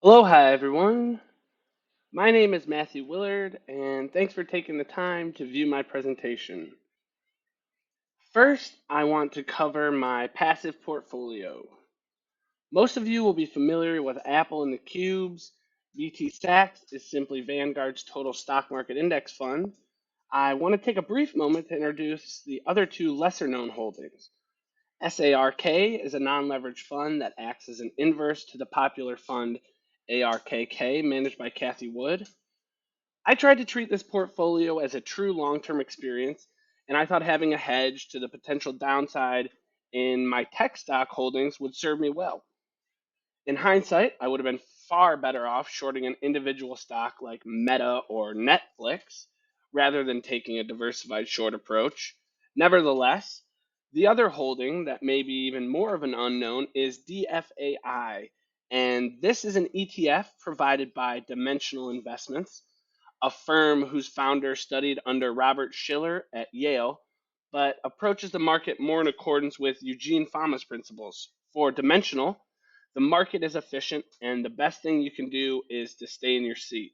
Aloha, everyone. My name is Matthew Willard, and thanks for taking the time to view my presentation. First, I want to cover my passive portfolio. Most of you will be familiar with Apple and the Cubes. VT Stacks is simply Vanguard's total stock market index fund. I want to take a brief moment to introduce the other two lesser known holdings. SARK is a non leveraged fund that acts as an inverse to the popular fund ARKK managed by Cathie Wood. I tried to treat this portfolio as a true long term experience, and I thought having a hedge to the potential downside in my tech stock holdings would serve me well. In hindsight, I would have been far better off shorting an individual stock like Meta or Netflix rather than taking a diversified short approach. Nevertheless, the other holding that may be even more of an unknown is DFAI, and this is an ETF provided by Dimensional Investments, a firm whose founder studied under Robert Shiller at Yale, but approaches the market more in accordance with Eugene Fama's principles. For Dimensional, the market is efficient, and the best thing you can do is to stay in your seat.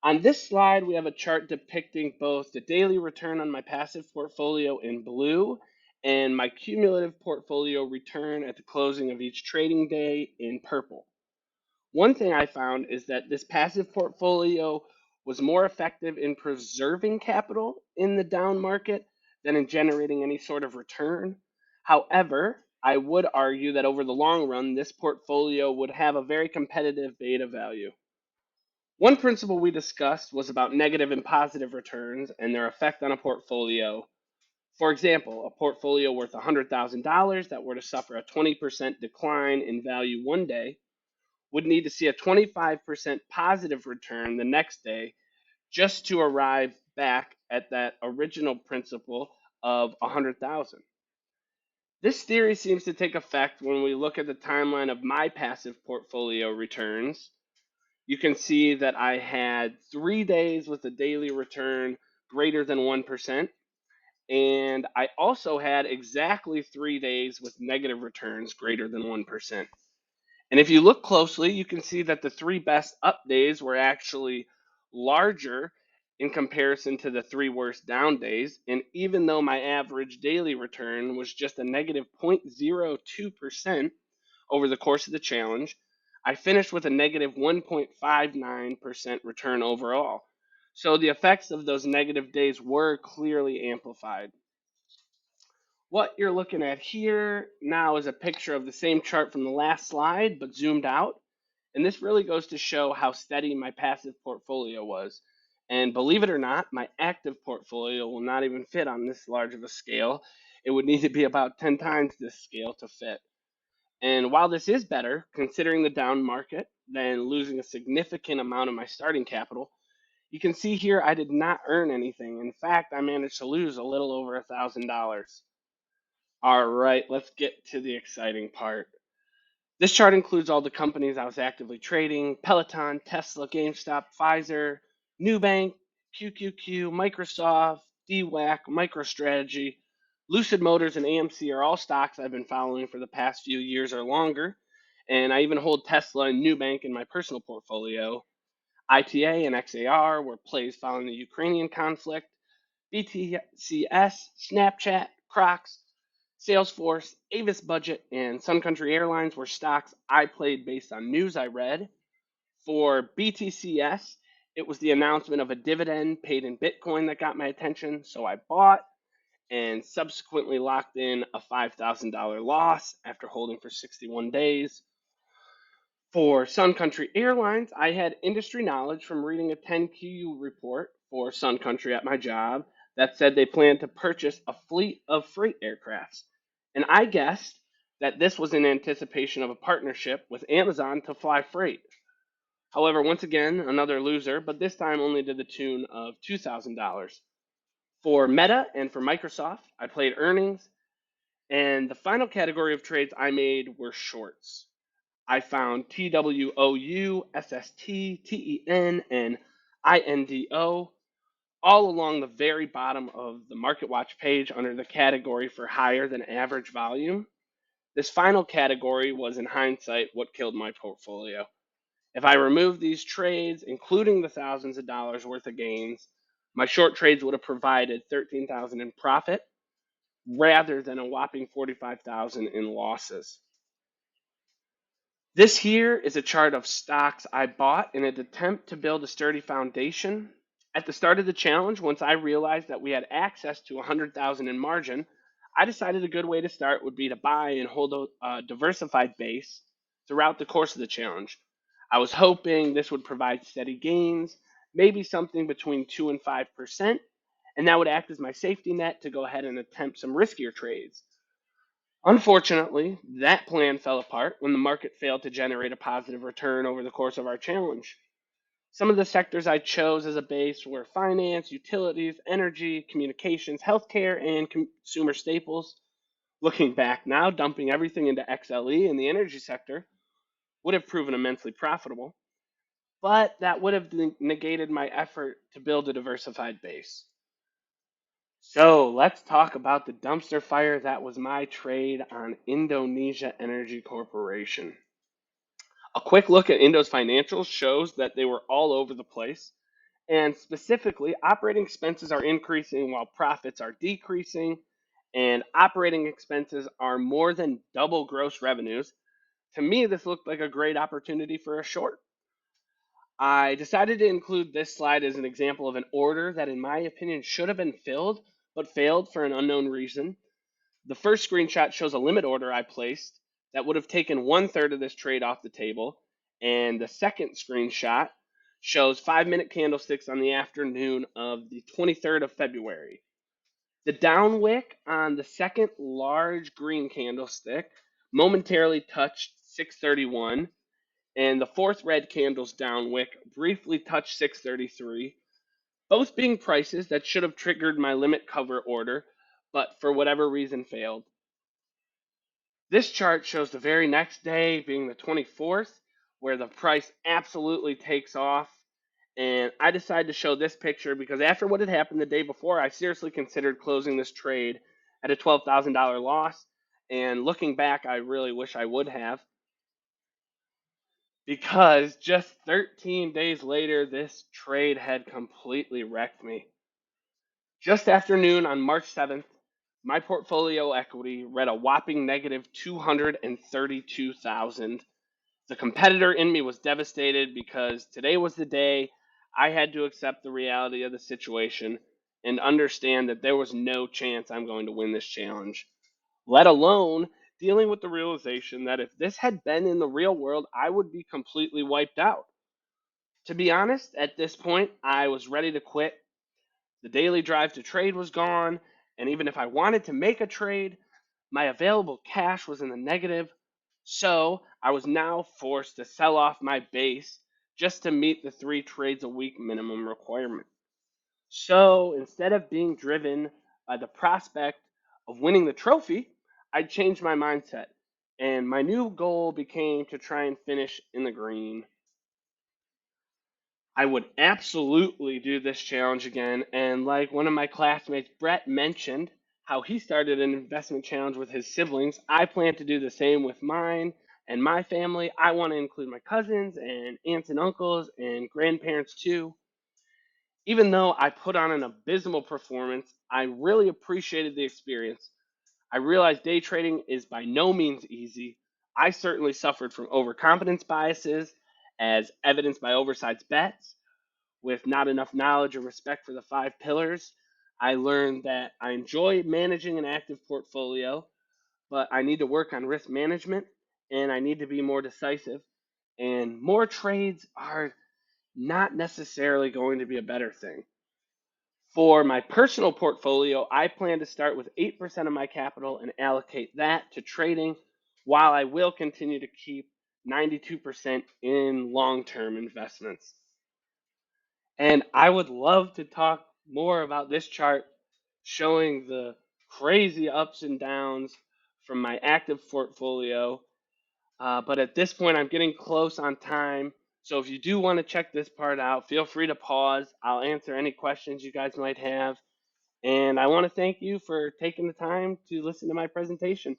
On this slide, we have a chart depicting both the daily return on my passive portfolio in blue and my cumulative portfolio return at the closing of each trading day in purple. One thing I found is that this passive portfolio was more effective in preserving capital in the down market than in generating any sort of return. However, I would argue that over the long run, this portfolio would have a very competitive beta value. One principle we discussed was about negative and positive returns and their effect on a portfolio. For example, a portfolio worth $100,000 that were to suffer a 20% decline in value one day would need to see a 25% positive return the next day just to arrive back at that original principle of 100,000. This theory seems to take effect when we look at the timeline of my passive portfolio returns. You can see that I had 3 days with a daily return greater than 1%, and I also had exactly 3 days with negative returns greater than 1%. And if you look closely, you can see that the three best up days were actually larger in comparison to the three worst down days. And even though my average daily return was just a negative 0.02% over the course of the challenge, I finished with a negative 1.59% return overall. So the effects of those negative days were clearly amplified. What you're looking at here now is a picture of the same chart from the last slide, but zoomed out. And this really goes to show how steady my passive portfolio was. And believe it or not, my active portfolio will not even fit on this large of a scale. It would need to be about 10 times this scale to fit. And while this is better, considering the down market, than losing a significant amount of my starting capital, you can see here I did not earn anything. In fact, I managed to lose a little over $1,000. All right, let's get to the exciting part. This chart includes all the companies I was actively trading: Peloton, Tesla, GameStop, Pfizer, Nubank, QQQ, Microsoft, DWAC, MicroStrategy, Lucid Motors, and AMC are all stocks I've been following for the past few years or longer. And I even hold Tesla and Nubank in my personal portfolio. ITA and XAR were plays following the Ukrainian conflict. BTCS, Snapchat, Crocs, Salesforce, Avis Budget, and Sun Country Airlines were stocks I played based on news I read. For BTCS, it was the announcement of a dividend paid in Bitcoin that got my attention, so I bought and subsequently locked in a $5,000 loss after holding for 61 days. For Sun Country Airlines, I had industry knowledge from reading a 10Q report for Sun Country at my job that said they planned to purchase a fleet of freight aircrafts. And I guessed that this was in anticipation of a partnership with Amazon to fly freight. However, once again, another loser, but this time only to the tune of $2,000. For Meta and for Microsoft, I played earnings, and the final category of trades I made were shorts. I found TWOU, SST, TEN, and INDO all along the very bottom of the Market Watch page under the category for higher than average volume. This final category was, in hindsight, what killed my portfolio. If I removed these trades, including the thousands of dollars worth of gains, my short trades would have provided 13,000 in profit rather than a whopping 45,000 in losses. This here is a chart of stocks I bought in an attempt to build a sturdy foundation. At the start of the challenge, once I realized that we had access to 100,000 in margin, I decided a good way to start would be to buy and hold a diversified base throughout the course of the challenge. I was hoping this would provide steady gains, maybe something between 2 and 5%, and that would act as my safety net to go ahead and attempt some riskier trades. Unfortunately, that plan fell apart when the market failed to generate a positive return over the course of our challenge. Some of the sectors I chose as a base were finance, utilities, energy, communications, healthcare, and consumer staples. Looking back now, dumping everything into XLE in the energy sector would have proven immensely profitable, but that would have negated my effort to build a diversified base. So let's talk about the dumpster fire that was my trade on Indonesia Energy Corporation. A quick look at Indo's financials shows that they were all over the place. And specifically, operating expenses are increasing while profits are decreasing, and operating expenses are more than double gross revenues. To me, this looked like a great opportunity for a short. I decided to include this slide as an example of an order that, in my opinion, should have been filled but failed for an unknown reason. The first screenshot shows a limit order I placed that would have taken 1/3 of this trade off the table. And the second screenshot shows 5-minute candlesticks on the afternoon of the 23rd of February. The down wick on the second large green candlestick momentarily touched 631, and the fourth red candle's down wick briefly touched 633, both being prices that should have triggered my limit cover order, but for whatever reason failed. This chart shows the very next day being the 24th, where the price absolutely takes off. And I decided to show this picture because after what had happened the day before, I seriously considered closing this trade at a $12,000 loss. And looking back, I really wish I would have, because just 13 days later, this trade had completely wrecked me. Just after noon on March 7th, my portfolio equity read a whopping negative 232,000. The competitor in me was devastated because today was the day I had to accept the reality of the situation and understand that there was no chance I'm going to win this challenge, let alone dealing with the realization that if this had been in the real world, I would be completely wiped out. To be honest, at this point, I was ready to quit. The daily drive to trade was gone, and even if I wanted to make a trade, my available cash was in the negative, so I was now forced to sell off my base just to meet the 3 trades a week minimum requirement. So instead of being driven by the prospect of winning the trophy, I changed my mindset, and my new goal became to try and finish in the green. I would absolutely do this challenge again. And like one of my classmates, Brett, mentioned how he started an investment challenge with his siblings, I plan to do the same with mine and my family. I want to include my cousins and aunts and uncles and grandparents too. Even though I put on an abysmal performance, I really appreciated the experience. I realized day trading is by no means easy. I certainly suffered from overconfidence biases, as evidenced by oversized bets with not enough knowledge or respect for the 5 pillars. I learned that I enjoy managing an active portfolio, but I need to work on risk management and I need to be more decisive. And more trades are not necessarily going to be a better thing. For my personal portfolio, I plan to start with 8% of my capital and allocate that to trading, while I will continue to keep 92% in long term investments. And I would love to talk more about this chart showing the crazy ups and downs from my active portfolio. But at this point, I'm getting close on time. So if you do want to check this part out, feel free to pause. I'll answer any questions you guys might have. And I want to thank you for taking the time to listen to my presentation.